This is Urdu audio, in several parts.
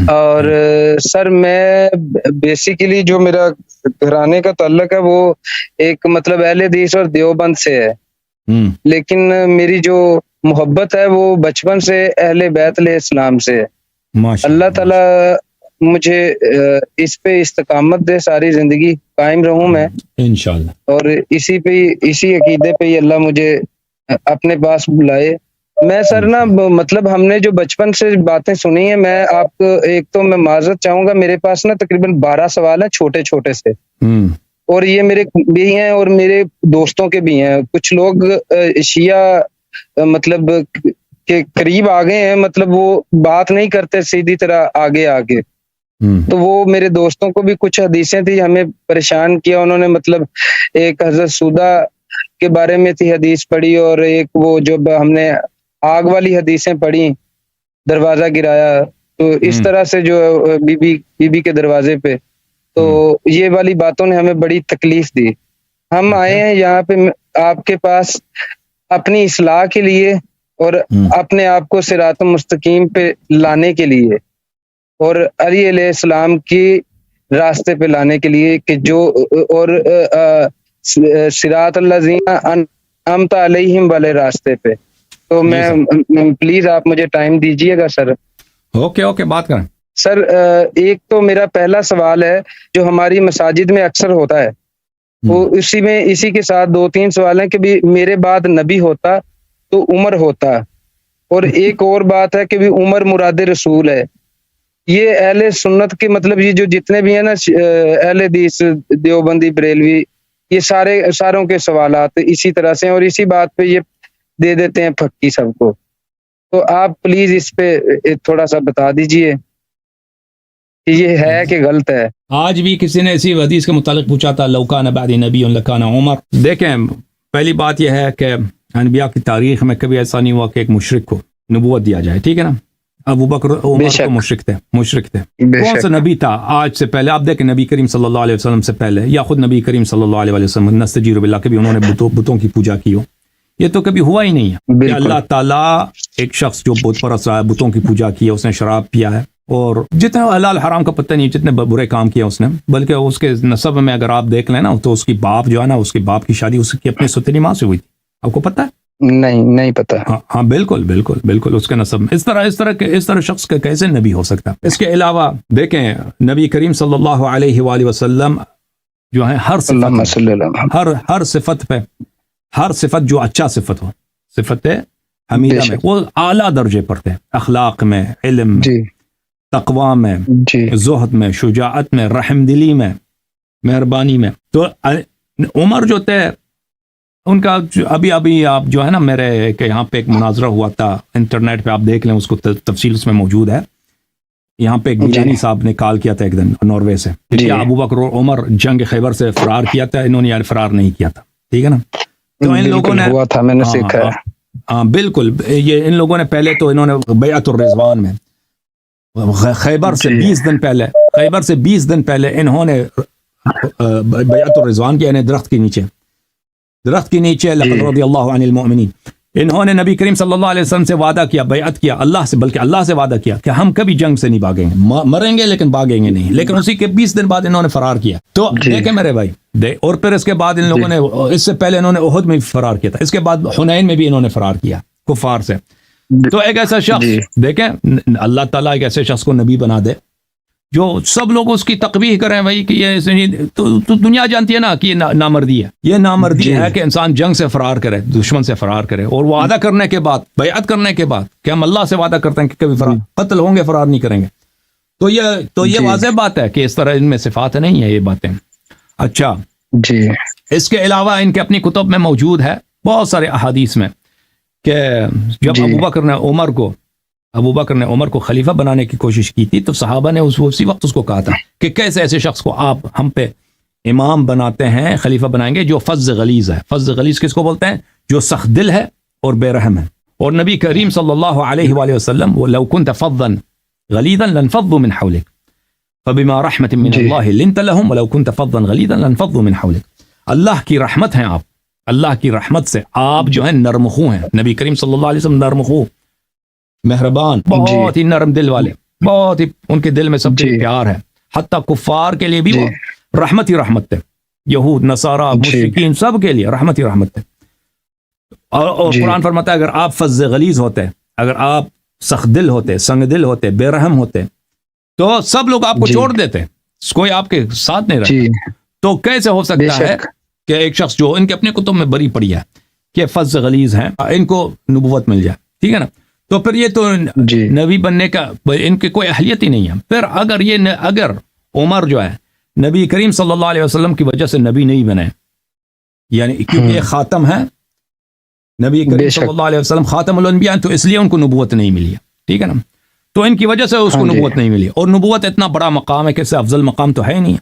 اور سر میں بیسیکلی جو میرا گھرانے کا تعلق ہے وہ ایک مطلب اہل حدیث اور دیوبند سے ہے، لیکن میری جو محبت ہے وہ بچپن سے اہل بیت علیہ السلام سے ہے۔ اللہ تعالیٰ مجھے اس پہ استقامت دے، ساری زندگی قائم رہوں میں انشاءاللہ، اور اسی عقیدے پہ ہی اللہ مجھے اپنے پاس بلائے۔ میں سر نا مطلب ہم نے جو بچپن سے باتیں سنی ہیں، میں آپ کو ایک تو میں معذرت چاہوں گا، میرے پاس نا تقریباً 12 سوال ہیں چھوٹے چھوٹے سے، اور یہ میرے بھی ہیں اور میرے دوستوں کے بھی ہیں۔ کچھ لوگ شیعہ مطلب کے قریب آ گئے ہیں، مطلب وہ بات نہیں کرتے سیدھی طرح آگے، تو وہ میرے دوستوں کو بھی کچھ حدیثیں تھی، ہمیں پریشان کیا انہوں نے۔ مطلب ایک حضرت سودہ کے بارے میں تھی حدیث پڑھی، اور ایک وہ جو ہم نے آگ والی حدیثیں پڑھی، دروازہ گرایا، تو اس طرح سے جو بی بی کے دروازے پہ، تو یہ والی باتوں نے ہمیں بڑی تکلیف دی۔ ہم آئے ہیں یہاں پہ آپ کے پاس اپنی اصلاح کے لیے اور اپنے آپ کو صراط مستقیم پہ لانے کے لیے، اور علی علیہ السلام کی راستے پہ لانے کے لیے، کہ جو اور صراط الذین انعمت علیہم والے راستے پہ۔ تو میں پلیز آپ مجھے ٹائم دیجیے گا سر۔ اوکے بات کریں سر۔ ایک تو میرا پہلا سوال ہے جو ہماری مساجد میں اکثر ہوتا ہے، وہ اسی کے ساتھ 2-3 سوال ہیں کہ بھی میرے بعد نبی ہوتا تو عمر ہوتا، اور ایک اور بات ہے کہ بھی عمر مراد رسول ہے۔ یہ اہل سنت کے مطلب یہ جو جتنے بھی ہیں نا اہل حدیث دیوبندی بریلوی، یہ ساروں کے سوالات اسی طرح سے ہیں، اور اسی بات پہ یہ دے دیتے ہیں پھکی سب کو۔ تو آپ پلیز اس پہ تھوڑا سا بتا دیجئے کہ یہ ہے کہ غلط ہے۔ آج بھی کسی نے اسی حدیث کے متعلق پوچھا تھا، لو کان بعدی نبی لکان عمر۔ دیکھیں، پہلی بات یہ ہے کہ انبیاء کی تاریخ میں کبھی ایسا نہیں ہوا کہ ایک مشرک کو نبوت دیا جائے، ٹھیک ہے نا؟ ابو بکر عمر کو مشرک تھے۔ کون سا نبی تھا آج سے پہلے؟ آپ دیکھیں نبی کریم صلی اللہ علیہ وسلم سے پہلے، یا خود نبی کریم صلی اللہ علیہ وسلم نستجیر باللہ، کبھی انہوں نے بتوں کی پوجا کی ہو؟ یہ تو کبھی ہوا ہی نہیں ہے کہ اللہ تعالیٰ ایک شخص جو بت پرست رہا ہے، بتوں کی پوجا کی ہے، اس نے شراب پیا ہے، اور جتنے حلال حرام کا پتہ نہیں، جتنے برے کام کیا اس نے، بلکہ اس کے نسب میں اگر آپ دیکھ لیں نا، تو اس کی باپ جو ہے نا، اس کی باپ کی شادی اس کی اپنی ستنی ماں سے ہوئی تھی۔ آپ کو پتہ ہے؟ نہیں پتہ۔ ہاں بالکل اس کے نسب میں اس طرح شخص کا کیسے نبی ہو سکتا؟ اس کے علاوہ دیکھیں، نبی کریم صلی اللہ علیہ وآلہ وسلم جو ہے ہر صفت جو اچھا صفت ہو، صفت حمیدہ میں، وہ اعلیٰ درجے پر تھے، اخلاق میں، علم میں، تقوی میں، زہد میں، شجاعت میں، رحم دلی میں، مہربانی میں۔ تو عمر جو تھے ان کا ابھی آپ جو ہے نا، میرے کہ یہاں پہ ایک مناظرہ ہوا تھا، انٹرنیٹ پہ آپ دیکھ لیں اس کو، تفصیل اس میں موجود ہے۔ یہاں پہ ایک گیلانی صاحب نے کال کیا تھا ایک دن ناروے سے، ابو بکر اور عمر جنگ خیبر سے فرار کیا تھا، انہوں نے فرار نہیں کیا تھا، ٹھیک ہے نا؟ تو ان لوگوں نے ہوا تھا، میں نے سیکھا ہے۔ ہاں بالکل، یہ ان لوگوں نے پہلے تو انہوں نے بیعت الرضوان میں خیبر سے 20 دن پہلے انہوں نے بیعت الرضوان کیا، یعنی درخت کے نیچے لقد رضی اللہ عن المؤمنین، انہوں نے نبی کریم صلی اللہ علیہ وسلم سے وعدہ کیا، بیعت کیا اللہ سے، بلکہ اللہ سے وعدہ کیا کہ ہم کبھی جنگ سے نہیں بھاگیں گے، مریں گے لیکن بھاگیں گے نہیں۔ لیکن اسی کے 20 دن بعد انہوں نے فرار کیا۔ تو دیکھیں میرے بھائی، اور پھر اس کے بعد ان لوگوں نے، اس سے پہلے انہوں نے احد میں بھی فرار کیا تھا، اس کے بعد حنین میں بھی انہوں نے فرار کیا کفار سے۔ تو ایک ایسا شخص، دیکھیں اللہ تعالیٰ ایک ایسے شخص کو نبی بنا دے جو سب لوگ اس کی تقبیح کریں بھائی کہ یہ تو دنیا جانتی ہے نا کہ یہ نامردی ہے، یہ نامردی ہے کہ انسان جنگ سے فرار کرے، دشمن سے فرار کرے، اور وعدہ کرنے کے بعد، بیعت کرنے کے بعد کہ ہم اللہ سے وعدہ کرتے ہیں کہ کبھی قتل ہوں گے، فرار نہیں کریں گے۔ تو یہ واضح بات ہے کہ اس طرح ان میں صفات نہیں ہے یہ باتیں۔ اچھا اس کے علاوہ ان کے اپنی کتب میں موجود ہے بہت سارے احادیث میں کہ جب ابو بکر نے عمر کو خلیفہ بنانے کی کوشش کی تھی، تو صحابہ نے اسی وقت اس کو کہا تھا کہ کیسے ایسے شخص کو آپ ہم پہ امام بناتے ہیں، خلیفہ بنائیں گے جو فظ غلیظ ہے۔ فظ غلیظ کس کو بولتے ہیں؟ جو سخت دل ہے اور بے رحم ہے۔ اور نبی کریم صلی اللہ علیہ وآلہ وسلم لو كنت فظا غلیظا لانفضوا من حولك فبما رحمة من اللہ لنت لهم ولو كنت فظا غلیظا لانفضوا من حولك۔ اللہ کی رحمت ہیں آپ، اللہ کی رحمت سے آپ جو ہیں نرم خو ہیں. نبی کریم صلی اللہ علیہ وسلم نرم خو, مہربان, بہت ہی نرم دل والے, بہت ہی ان کے دل میں سب سے پیار ہے. حتیٰ کفار کے لیے بھی وہ رحمت ہی رحمت ہے. یہود, نصارہ, مشرکین, سب کے لیے رحمت ہی رحمت ہے. اور قرآن فرماتا ہے اگر آپ فظ غلیظ ہوتے, اگر آپ سخت دل ہوتے, سنگ دل ہوتے, بے رحم ہوتے, تو سب لوگ آپ کو چھوڑ دیتے, کوئی آپ کے ساتھ نہیں رہتا. تو کیسے ہو سکتا ہے کہ ایک شخص جو ان کے اپنے کتب میں بری پڑی ہے کہ فظ غلیظ ہیں, ان کو نبوت مل جائے, ٹھیک ہے نا, تو پھر یہ تو نبی بننے کا ان کی کوئی اہلیت ہی نہیں ہے. پھر اگر عمر جو ہے نبی کریم صلی اللہ علیہ وسلم کی وجہ سے نبی نہیں بنے, یعنی کیونکہ یہ خاتم ہے, نبی کریم صلی اللہ علیہ وسلم خاتم الانبیاء, تو اس لیے ان کو نبوت نہیں ملی ہے, ٹھیک ہے نا, تو ان کی وجہ سے اس کو نبوت نہیں ملی. اور نبوت اتنا بڑا مقام ہے کہ اس سے افضل مقام تو ہے ہی نہیں.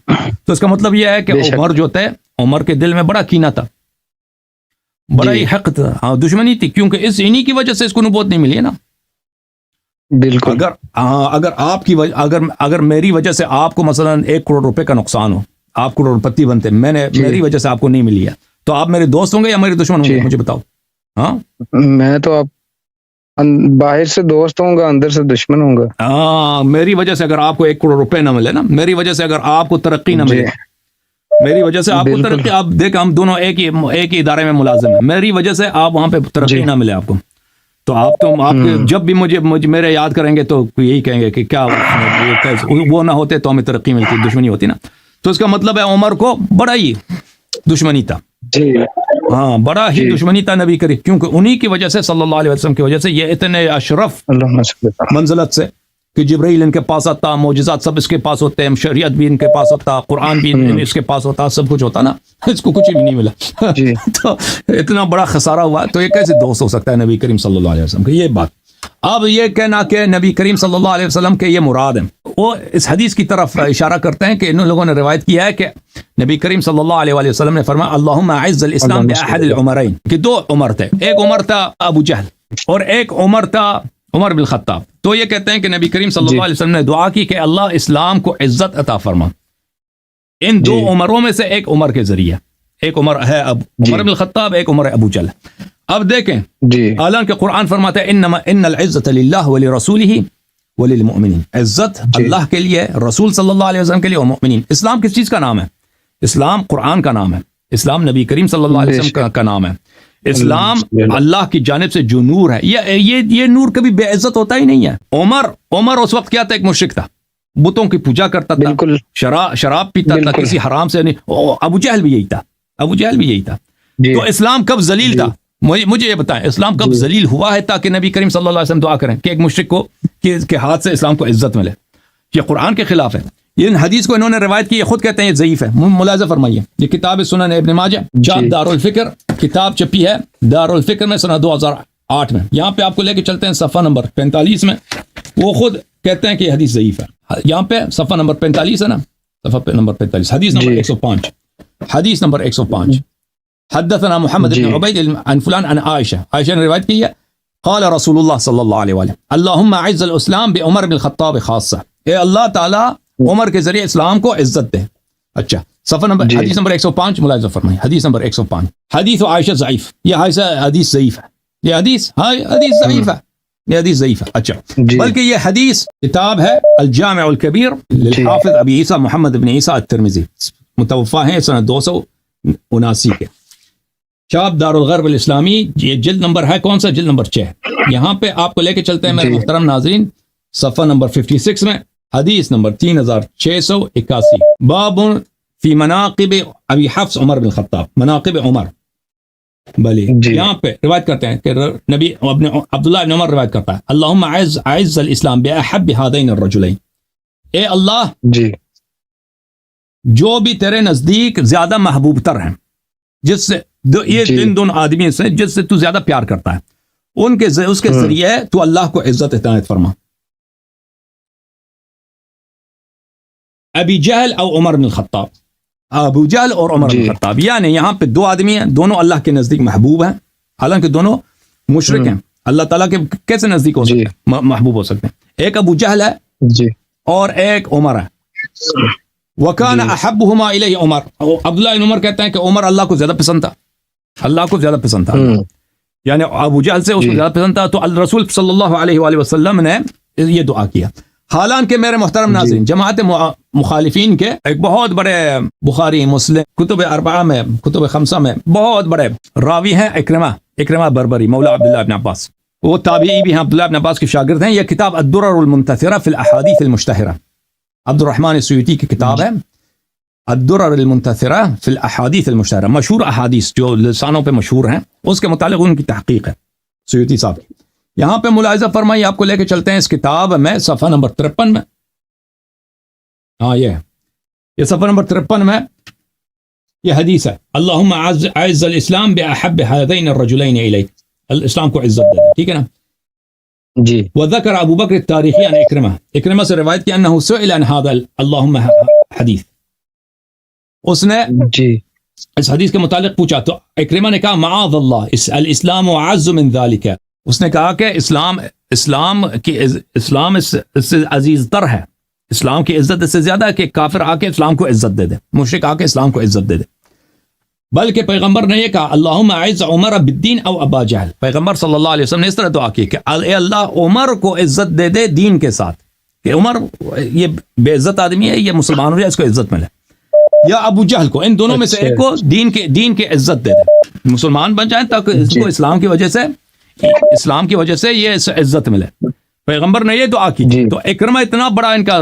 تو اس کا مطلب یہ ہے کہ عمر جو تھے, عمر کے دل میں بڑا کینہ تھا, بڑا ہی حق تھا, ہاں دشمنی تھی, کیونکہ انہی کی وجہ سے اس کو نبوت نہیں ملی ہے نا. بالکل. اگر آپ کی اگر میری وجہ سے آپ کو مثلا 1 کروڑ روپے کا نقصان ہو, آپ کروڑ پتی بنتے, میری وجہ سے آپ کو نہیں ملی ہے, تو آپ میرے دوست ہوں گے یا میرے دشمن ہوں گے, مجھے بتاؤ. ہاں میں تو آپ باہر سے دوست ہوں گا, اندر سے دشمن ہوں گا. ہاں, میری وجہ سے اگر آپ کو 1 کروڑ روپے نہ ملے نا, میری وجہ سے اگر آپ کو ترقی نہ ملے, میری وجہ سے آپ کو ترقی, آپ دیکھ ہم دونوں ایک ہی ادارے میں ملازم ہیں, میری وجہ سے آپ وہاں پہ ترقی نہ ملے آپ کو, تو آپ جب بھی مجھے میرے یاد کریں گے تو یہی کہیں گے کہ کیا وہ نہ ہوتے تو ہمیں ترقی ملتی, دشمنی ہوتی نا. تو اس کا مطلب ہے عمر کو بڑا ہی دشمنی تھا, ہاں بڑا ہی دشمنی تھا نبی کریم, کیونکہ انہی کی وجہ سے صلی اللہ علیہ وسلم کی وجہ سے یہ اتنے اشرف منزلت سے کہ جبرائیل ان کے پاس آتا, معجزات سب اس کے پاس ہوتے ہیں, شریعت بھی ان کے پاس ہوتا, قرآن بھی اس کے پاس ہوتا, سب کچھ ہوتا نا, اس کو کچھ بھی نہیں ملا. تو اتنا بڑا خسارہ ہوا, تو یہ کیسے دوست ہو سکتا ہے نبی کریم صلی اللہ علیہ وسلم کا, یہ بات. اب یہ کہنا کہ نبی کریم صلی اللہ علیہ وسلم کے یہ مراد ہیں, وہ اس حدیث کی طرف اشارہ کرتے ہیں کہ ان لوگوں نے روایت کیا ہے کہ نبی کریم صلی اللہ علیہ وسلم نے فرمایا اللہم اعز الاسلام باحد العمرین, کہ 2 عمر تھے, ایک عمر تھا ابو جہل اور ایک عمر تھا عمر بن الخطاب. تو یہ کہتے ہیں کہ نبی کریم صلی اللہ علیہ وسلم نے دعا کی کہ اللہ اسلام کو عزت عطا فرما ان 2 عمروں میں سے, ایک عمر کے ذریعے, ایک عمر ہے عمر بن الخطاب, ایک عمر ہے ابو جہل. اب دیکھیں حالانکہ قرآن فرماتا ہے ان العزت للہ ولرسولہ وللمؤمنین, عزت اللہ کے لیے, رسول صلی اللہ علیہ وسلم کے لیے اور مؤمنین. اسلام کس چیز کا نام ہے؟ اسلام قرآن کا نام ہے, اسلام نبی کریم صلی اللہ علیہ وسلم کا نام ہے. اسلام اللہ کی جانب سے جو نور ہے, یہ نور کبھی بے عزت ہوتا ہی نہیں ہے. عمر اس وقت کیا تھا, ایک مشرک تھا, بتوں کی پوجا کرتا تھا, شراب پیتا تھا, کسی حرام سے نہیں. ابو جہل بھی یہی تھا. تو اسلام کب ذلیل تھا, مجھے یہ بتائیں, اسلام کب ذلیل ہوا ہے تاکہ نبی کریم صلی اللہ علیہ وسلم دعا کریں کہ ایک مشرک کو کے ہاتھ سے اسلام کو عزت ملے؟ یہ قرآن کے خلاف ہے. یہ حدیث کو انہوں نے روایت کی, یہ خود کہتے ہیں یہ ضعیف ہے. ملاحظہ فرمائیے, یہ کتاب سنن ابن ماجہ, دار الفکر کتاب چھپی ہے دار الفکر میں سنہ 2008 میں. یہاں پہ آپ کو لے کے چلتے ہیں صفحہ نمبر 45 میں, وہ خود کہتے ہیں کہ یہ حدیث ضعیف ہے. یہاں پہ صفحہ نمبر 45 ہے نا, صفحہ نمبر 45, حدیث نمبر 105, حدیث نمبر 105. حدثنا محمد بن عبید عن فلان عن عائشہ نے روایت کی ہے, قال رسول اللہ صلی اللہ علیہ وآلہ اللہم اعز الاسلام بعمر بن الخطاب خاصہ, اے اللہ تعالی عمر کے ذریعے اسلام کو عزت دے. اچھا, صفحہ نمبر حدیث نمبر 105 ملاحظہ فرمائیں, حدیث نمبر 105. حدیث عائشہ ضعیف, یہ حدیث ضعیف ہے, یہ حدیث ضعیف ہے, یہ حدیث ضعیف ہے. اچھا, بلکہ یہ حدیث کتاب ہے الجامع الکبیر للحافظ ابی عیسیٰ محمد بن عیسیٰ الترمذی, متوفا ہیں سنہ 279 کے, چاپ دار الغرب الاسلامی. یہ جلد نمبر ہے کون سا, جلد نمبر 6. یہاں پہ آپ کو لے کے چلتے ہیں میرے محترم ناظرین, صفحہ نمبر 56 میں, حدیث نمبر 3681, باب فی مناقب ابی حفص عمر بن الخطاب, مناقب عمر. بلی یہاں پہ روایت کرتے ہیں کہ نبی عبداللہ بن عمر روایت کرتا ہے اللہم اعز الاسلام باحب هذین الرجلین, اے اللہ جو بھی تیرے نزدیک زیادہ محبوب تر ہیں, جس سے یہ دونوں آدمی سے جس سے تو زیادہ پیار کرتا ہے, اس کے ذریعے تو اللہ کو عزت عنایت فرما. ابی جہل او عمر بن الخطاب, ابو جہل اور عمر بن الخطاب, یعنی یہاں پہ 2 آدمی ہیں, دونوں اللہ کے نزدیک محبوب ہیں, حالانکہ دونوں مشرک ہیں. اللہ تعالیٰ کے کیسے نزدیک ہو سکتے ہیں, محبوب ہو سکتے ہیں؟ ایک ابو جہل ہے اور ایک عمر ہے. وَكَانَ أَحَبُّهُمَا إِلَيْهِ عمر, عبداللہ بن عمر کہتے ہیں کہ عمر اللہ کو زیادہ پسند تھا. اللہ کو زیادہ پسند تھا، یعنی ابو جہل سے اس کو زیادہ پسند تھا، تو رسول صلی اللہ علیہ وآلہ وسلم نے یہ دعا کیا. حالانکہ میرے محترم ناظرین، جماعت مخالفین کے ایک بہت بڑے بخاری، مسلم، کتب اربعہ میں، کتب خمسہ میں بہت بڑے راوی ہیں اکرمہ بربری مولا عبداللہ ابن عباس، وہ تابعی بھی ہیں، عبداللہ ابن عباس کے شاگرد ہیں. یہ کتاب الدرر المنتثرہ فی الاحادیث المشتہرہ، عبد الرحمن السیوطی کی کتاب ہے الدرر المنتثرہ فی الاحادیث المشتہرہ، مشہور احادیث جو لسانوں پہ مشہور ہیں اس کے متعلق ان کی تحقیق ہے سیوطی صاحب کی. یہاں پہ ملاحظہ فرمائیے، آپ کو لے کے چلتے ہیں اس کتاب میں صفحہ نمبر 53 میں، ہاں یہ صفحہ نمبر 53 میں یہ حدیث ہے، اللہم اعز الاسلام باحب هذین الرجلین الیک، اسلام کو عزت دے دے، ٹھیک ہے نا جی. وذکر ابو بکر التاریخی عن اکرمہ سے روایت کی انہ سئل عن هذا اللہم حدیث، اس نے جی اس حدیث کے متعلق پوچھا تو اکرمہ نے کہا معاذ اللہ الاسلام اعز من ذلك، اس نے کہا کہ اسلام اس سے عزیز تر ہے، اسلام کی عزت اس سے زیادہ ہے کہ کافر آ کے اسلام کو عزت دے دے، مشرک آ کے اسلام کو عزت دے دے. بلکہ پیغمبر نے یہ کہا اللہم اعز عمر بالدین او ابا جہل، پیغمبر صلی اللہ علیہ وسلم نے اس طرح دعا کی کہ اے اللہ عمر کو عزت دے دے دین کے ساتھ، کہ عمر یہ بے عزت آدمی ہے، یہ مسلمان ہو جائے، اس کو عزت ملے، یا ابو جہل کو، ان دونوں میں سے ایک کو دین کے عزت دے دے، مسلمان بن جائیں تاکہ اس کو اسلام کی وجہ سے یہ عزت ملے. پیغمبر نے یہ دعا کی. تو اکرمہ اتنا بڑا ان کا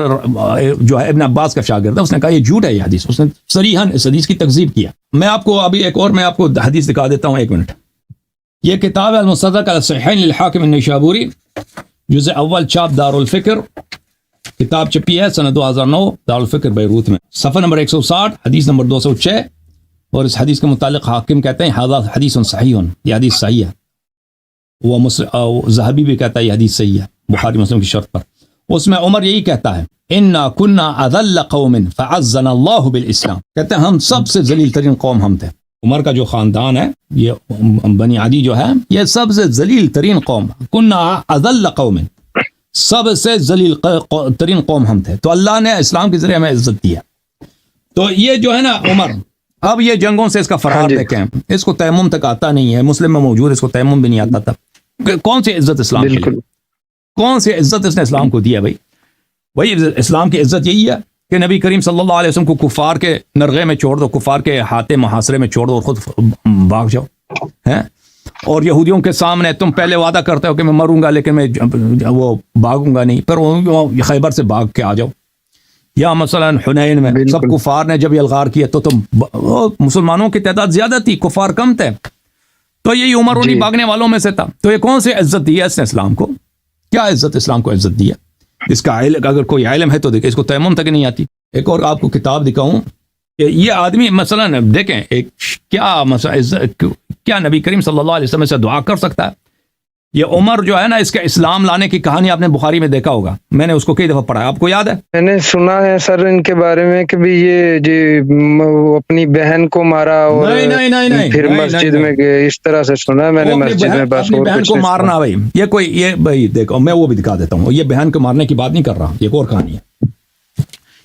جو ہے ابن عباس کا شاگرد ہے، اس نے کہا یہ جھوٹ ہے یہ حدیث، اس نے صریحاً اس حدیث کی تکذیب کیا. میں آپ کو ابھی میں آپ کو حدیث دکھا دیتا ہوں، ایک منٹ. یہ کتاب ہے المصدق علی الصحیحین للحاکم النیشابوری، جزء اول، چھاپ دار الفکر، کتاب چھپی ہے سنہ 2009 دار الفکر بیروت میں، صفحہ نمبر 160، حدیث نمبر 206. اور اس حدیث کے متعلق حاکم کہتے ہیں ھذا حدیث صحیح، یہ حدیث صحیح ہے. وہ ذہبی بھی کہتا ہے یہ حدیث صحیح ہے بخاری مسلم کی شرط پر. اس میں عمر یہی کہتا ہے انا کنا اذل قوم فعزنا اللہ بالاسلام، کہتے ہیں ہم سب سے ذلیل ترین قوم ہم تھے. عمر کا جو خاندان ہے، یہ بنی عدی جو ہے، یہ سب سے ذلیل ترین قوم، کنا اذل قوم، سب سے ذلیل ترین قوم ہم تھے. تو اللہ نے اسلام کے ذریعے ہمیں عزت دیا. تو یہ جو ہے نا عمر، اب یہ جنگوں سے اس کا فرار دیکھیں، اس کو تیمم تک آتا نہیں ہے، مسلم میں موجود اس کو تیمم بھی نہیں آتا تھا. کون سی عزت اسلام کی، کون سی عزت اس نے اسلام کو دیا؟ بھائی اسلام کی عزت یہی ہے کہ نبی کریم صلی اللہ علیہ وسلم کو کفار کے نرغے میں چھوڑ دو، کفار کے ہاتھے محاصرے میں چھوڑ دو اور خود بھاگ جاؤ ہیں. اور یہودیوں کے سامنے تم پہلے وعدہ کرتے ہو کہ میں مروں گا لیکن میں وہ بھاگوں گا نہیں، پھر خیبر سے بھاگ کے آ جاؤ. یا مثلا حنین میں سب کفار نے جب الغار کیا تو تم، مسلمانوں کی تعداد زیادہ تھی، کفار کم تھے، تو یہی عمر انہی بھاگنے والوں میں سے تھا. تو یہ کون سی عزت دی ہے اس نے اسلام کو؟ کیا عزت اسلام کو عزت دی ہے؟ اس کا علم اگر کوئی علم ہے تو دیکھیں، اس کو تیمم تک نہیں آتی. ایک اور آپ کو کتاب دکھاؤں کہ یہ آدمی مثلا دیکھیں ایک کیا نبی کریم صلی اللہ علیہ وسلم سے دعا کر سکتا ہے؟ یہ عمر جو ہے نا، اس کا اسلام لانے کی کہانی آپ نے بخاری میں دیکھا ہوگا، میں نے اس کو کئی دفعہ پڑھا ہے، آپ کو یاد ہے؟ میں نے سنا ہے سر ان کے بارے میں کہ بھی یہ جی اپنی بہن کو مارا اور نہیں پھر مسجد میں گئے، اس طرح سے سنا ہے میں نے مسجد میں. بس اپنی بہن کو مارنا، بھائی یہ بھائی دیکھو میں وہ بھی دکھا دیتا ہوں، یہ بہن کو مارنے کی بات نہیں کر رہا، یہ ایک اور کہانی ہے.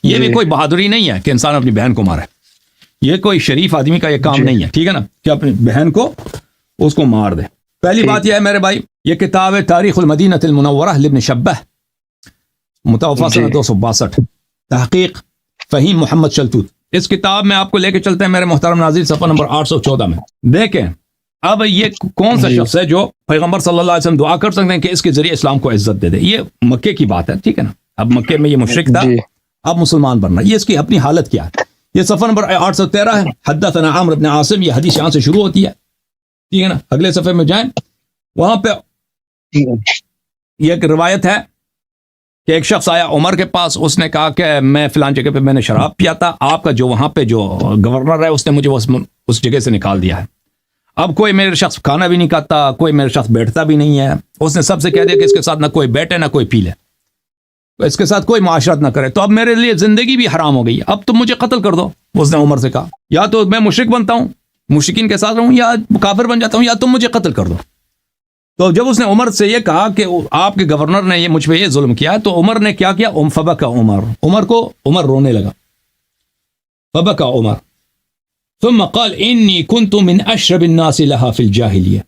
یہ بھی کوئی بہادری نہیں ہے کہ انسان اپنی بہن کو مارے، یہ کوئی شریف آدمی کا یہ کام نہیں ہے، ٹھیک ہے نا، کہ اپنی بہن کو اس کو مار دے. پہلی بات یہ ہے میرے بھائی، یہ کتاب ہے تاریخ المدینہ المنورہ لابن شبہ، متوفی سنہ 262، تحقیق فہیم محمد شلتوت. اس کتاب میں آپ کو لے کے چلتے ہیں میرے محترم ناظرین، صفحہ نمبر 814 میں. دیکھیں اب یہ کون سا شخص ہے جو پیغمبر صلی اللہ علیہ وسلم دعا کر سکتے ہیں کہ اس کے ذریعے اسلام کو عزت دے دے. یہ مکے کی بات ہے، ٹھیک ہے نا، اب مکے میں یہ مشرک تھا، اب مسلمان بننا، یہ اس کی اپنی حالت کیا ہے. یہ صفحہ نمبر 813 ہے، حدثنا عمرو بن عاصم، یہ حدیث یہاں سے شروع ہوتی ہے، ٹھیک ہے نا. اگلے صفحے میں جائیں، وہاں پہ یہ ایک روایت ہے کہ ایک شخص آیا عمر کے پاس، اس نے کہا کہ میں فلان جگہ پہ میں نے شراب پیا تھا، آپ کا جو وہاں پہ جو گورنر ہے اس نے مجھے اس جگہ سے نکال دیا ہے. اب کوئی میرے شخص کھانا بھی نہیں کھاتا، کوئی میرے شخص بیٹھتا بھی نہیں ہے. اس نے سب سے کہہ دیا کہ اس کے ساتھ نہ کوئی بیٹھے نہ کوئی پی لے، اس کے ساتھ کوئی معاشرت نہ کرے، تو اب میرے لیے زندگی بھی حرام ہو گئی، اب تم مجھے قتل کر دو. اس نے عمر سے کہا یا تو میں مشرک بنتا ہوں، مشرکین کے ساتھ رہوں، یا کافر بن جاتا ہوں، یا تم مجھے قتل کر دو. تو جب اس نے عمر سے یہ کہا کہ آپ کے گورنر نے یہ مجھ پہ یہ ظلم کیا، تو عمر نے کیا کیا؟ فبکا عمر رونے لگا. فبکا عمر، ثم قال إني كنت من أشرب الناس لها في الجاهلية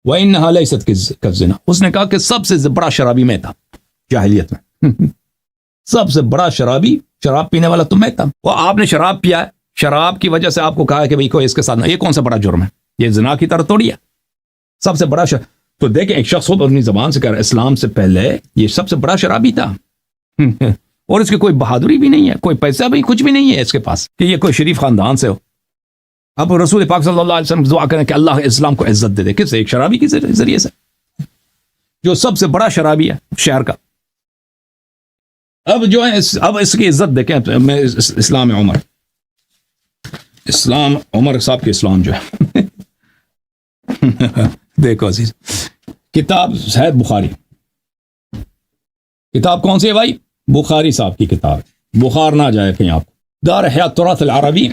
وإنها ليست كالزنا. اس نے کہا کہ سب سے بڑا شرابی میں تھا جاہلیت میں. سب سے بڑا شرابی، شراب پینے والا تو میں تھا. وہ آپ نے شراب پیا ہے، شراب کی وجہ سے آپ کو کہا کہ بھئی کوئی اس کے ساتھ نہ، یہ کون سا بڑا جرم ہے؟ یہ زنا کی طرح توڑی ہے. سب سے بڑا تو دیکھیں ایک شخص خود اپنی زبان سے کہہ رہا ہے اسلام سے پہلے یہ سب سے بڑا شرابی تھا. اور اس کی کوئی بہادری بھی نہیں ہے، کوئی پیسہ بھی کچھ بھی نہیں ہے اس کے پاس کہ یہ کوئی شریف خاندان سے ہو. اب رسول پاک صلی اللہ علیہ وسلم دعا کریں کہ اللہ اسلام کو عزت دے دے. کس سے؟ ایک شرابی کے ذریعے سے جو سب سے بڑا شرابی ہے شہر کا. اب جو ہے اب اس کی عزت دیکھیں. میں اسلام عمر، اسلام عمر صاحب کے اسلام جو ہے دیکھو عزیز، کتاب ہے بخاری. کتاب کون سی ہے بھائی؟ بخاری صاحب کی کتاب. بخار نہ جائے کہیں آپ. دار حیات تراث العربی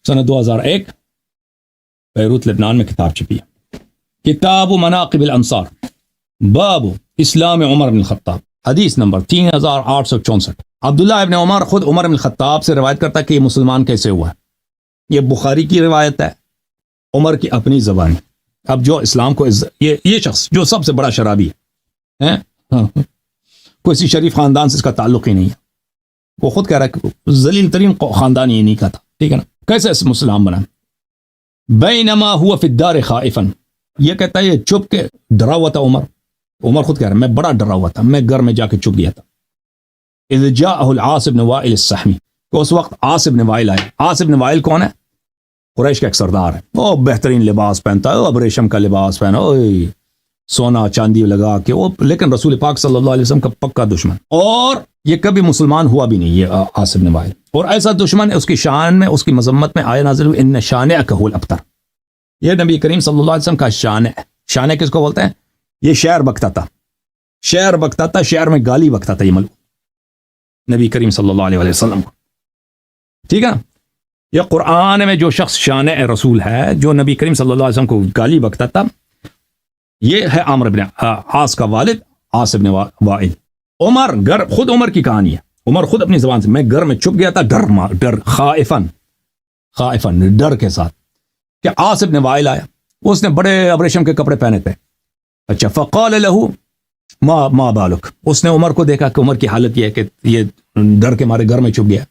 سنہ 2001 بیروت لبنان میں کتاب چھپی ہے. کتاب مناقب الانصار باب اسلام عمر بن الخطاب، حدیث نمبر 3864. عبداللہ ابن عمر خود عمر بن الخطاب سے روایت کرتا ہے کہ یہ مسلمان کیسے ہوا ہے. یہ بخاری کی روایت ہے، عمر کی اپنی زبانی. اب جو اسلام کو یہ شخص جو سب سے بڑا شرابی ہے، کوئی شریف خاندان سے اس کا تعلق ہی نہیں ہے. وہ خود کہہ رہا ہے کہ ذلیل ترین خاندان یہ نہیں کا تھا. ٹھیک ہے نا؟ کیسے اس مسلمان بنا؟ بینما ہوا فی الدار خائفا، یہ کہتا ہے یہ چپ کے ڈرا ہوا تھا عمر. عمر خود کہہ رہا ہے میں بڑا ڈرا ہوا تھا، میں گھر میں جا کے چھپ گیا تھا. اذ جاءہ العاص بن وائل السہمی، کہ اس وقت عاص بن وائل آئے. عاص بن وائل کون ہے؟ قریش کا ایک سردار ہے. وہ بہترین لباس پہنتا ہے، اب ریشم کا لباس پہنا، سونا چاندی لگا کے وہ، لیکن رسول پاک صلی اللہ علیہ وسلم کا پکا دشمن. اور یہ کبھی مسلمان ہوا بھی نہیں یہ عاص بن وائل. اور ایسا دشمن اس کی شان میں، اس کی مذمت میں آیا نازل ہوئی ان شانئک هو الابتر. یہ نبی کریم صلی اللہ علیہ وسلم کا شان ہے. شان کس کو بولتے ہیں؟ یہ شعر بکتا تھا، شعر بکتا تھا، شعر میں گالی بکتا تھا یہ ملعون نبی کریم صلی اللہ علیہ وسلم کو. ٹھیک ہے نا؟ یہ قرآن میں جو شخص شان رسول ہے، جو نبی کریم صلی اللہ علیہ وسلم کو گالی بکتا تھا، یہ ہے عامر بن عاص کا والد عاص بن وائل. عمر خود عمر کی کہانی ہے. عمر خود اپنی زبان سے، میں گھر میں چھپ گیا تھا ڈر خائفن ڈر کے ساتھ کہ عاص بن وائل آیا. اس نے بڑے ابریشم کے کپڑے پہنے تھے. اچھا، فقال له ما بالک، اس نے عمر کو دیکھا کہ عمر کی حالت یہ ہے کہ یہ ڈر کے مارے گھر میں چھپ گیا.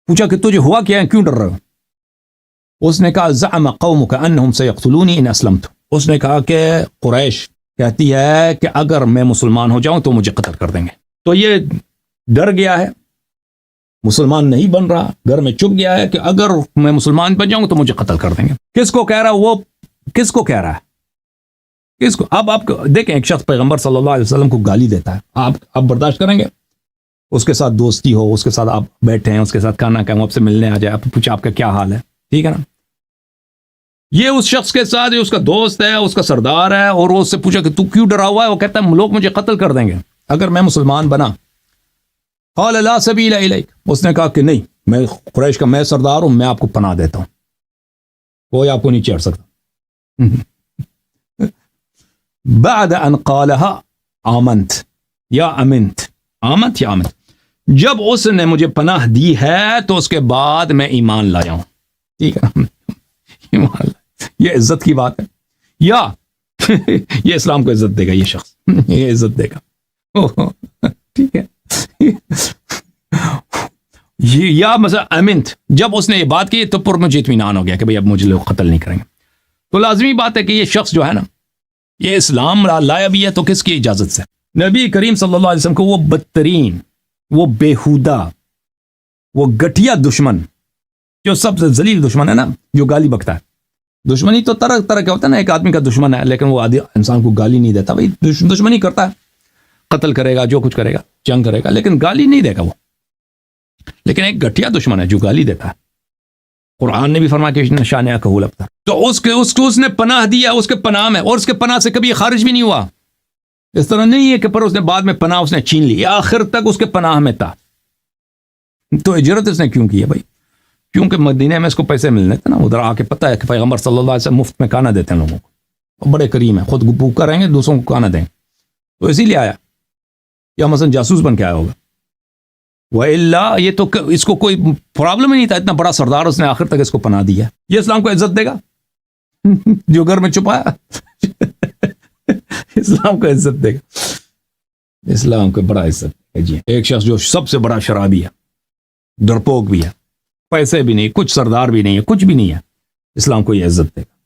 پوچھا کہ تجھے ہوا کیا ہے، کیوں ڈر رہے ہو؟ اس نے کہا زعم قومک انہم سیقتلونی ان اسلمت. اس نے کہا کہ قریش کہتی ہے کہ اگر میں مسلمان ہو جاؤں تو مجھے قتل کر دیں گے. تو یہ ڈر گیا ہے، مسلمان نہیں بن رہا، گھر میں چھپ گیا ہے کہ اگر میں مسلمان بن جاؤں تو مجھے قتل کر دیں گے. کس کو کہہ رہا ہے وہ؟ کس کو کہہ رہا ہے؟ کس کو؟ اب آپ دیکھیں ایک شخص پیغمبر صلی اللہ علیہ وسلم کو گالی دیتا ہے، آپ برداشت کریں گے؟ اس کے ساتھ دوستی ہو، اس کے ساتھ آپ بیٹھے ہیں، اس کے ساتھ کھانا کھائیں، آپ سے ملنے آ جائے، آپ پوچھیں آپ کا کیا حال ہے. ٹھیک ہے نا؟ یہ اس شخص کے ساتھ، اس کا دوست ہے، اس کا سردار ہے، اور وہ اس سے پوچھا کہ تو کیوں ڈرا ہوا ہے؟ وہ کہتا ہے لوگ مجھے قتل کر دیں گے اگر میں مسلمان بنا. قال لا سبیل الیک، اس نے کہا کہ نہیں، میں قریش کا میں سردار ہوں، میں آپ کو پناہ دیتا ہوں، کوئی آپ کو نہیں چڑھ سکتا. بعد ان قالها آمنت یا امنت، آمنت یا امنت، جب اس نے مجھے پناہ دی ہے تو اس کے بعد میں ایمان لایا ہوں. ٹھیک ہے نا؟ ایمان لایا، یہ عزت کی بات ہے. یا یہ اسلام کو عزت دے گا، یہ شخص یہ عزت دے گا. ٹھیک ہے. یا مثلا امنت، جب اس نے یہ بات کی تو پر مجھے اطمینان ہو گیا کہ بھئی اب مجھے لوگ قتل نہیں کریں گے. تو لازمی بات ہے کہ یہ شخص جو ہے نا، یہ اسلام لایا بھی ہے تو کس کی اجازت سے؟ نبی کریم صلی اللہ علیہ وسلم کو وہ بدترین، وہ بیہودہ، وہ گٹھیا دشمن، جو سب سے ذلیل دشمن ہے نا، جو گالی بکتا ہے. دشمنی تو طرح طرح کا ہوتا ہے نا، ایک آدمی کا دشمن ہے لیکن وہ انسان کو گالی نہیں دیتا. بھائی دشمنی کرتا ہے، قتل کرے گا، جو کچھ کرے گا، جنگ کرے گا، لیکن گالی نہیں دے گا وہ. لیکن ایک گٹھیا دشمن ہے جو گالی دیتا ہے. قرآن نے بھی فرمایا کہ نشانیہ قبول ابتر، تو اس نے پناہ دیا، اس کے پناہ میں، اور اس کے پناہ سے کبھی خارج بھی نہیں ہوا. اس طرح نہیں ہے کہ پر اس نے بعد میں پناہ اس نے چھین لی، آخر تک اس کے پناہ میں تھا. تو ہجرت اس نے کیوں کی ہے بھائی؟ کیونکہ مدینہ میں اس کو پیسے ملنے تھے نا، ادھر آ کے پتہ ہے کہ پیغمبر صلی اللہ علیہ وسلم مفت میں کھانا دیتے ہیں لوگوں کو، بڑے کریم ہیں، خود بھوکا رہیں گے، دوسروں کو کھانا دیں، تو اسی لیے آیا. یا مثلا جاسوس بن کے آیا ہوگا. وَإِلَّا یہ تو اس کو کوئی پرابلم ہی نہیں تھا، اتنا بڑا سردار اس نے آخر تک اس کو پناہ دیا. یہ اسلام کو عزت دے گا جو گھر میں چھپایا اسلام کو عزت دے گا. اسلام کو بڑا عزت ہے جی. ایک شخص جو سب سے بڑا شرابی ہے، ڈرپوک بھی ہے، پیسے بھی نہیں، کچھ سردار بھی نہیں ہے، کچھ بھی نہیں ہے، اسلام کو یہ عزت دے گا.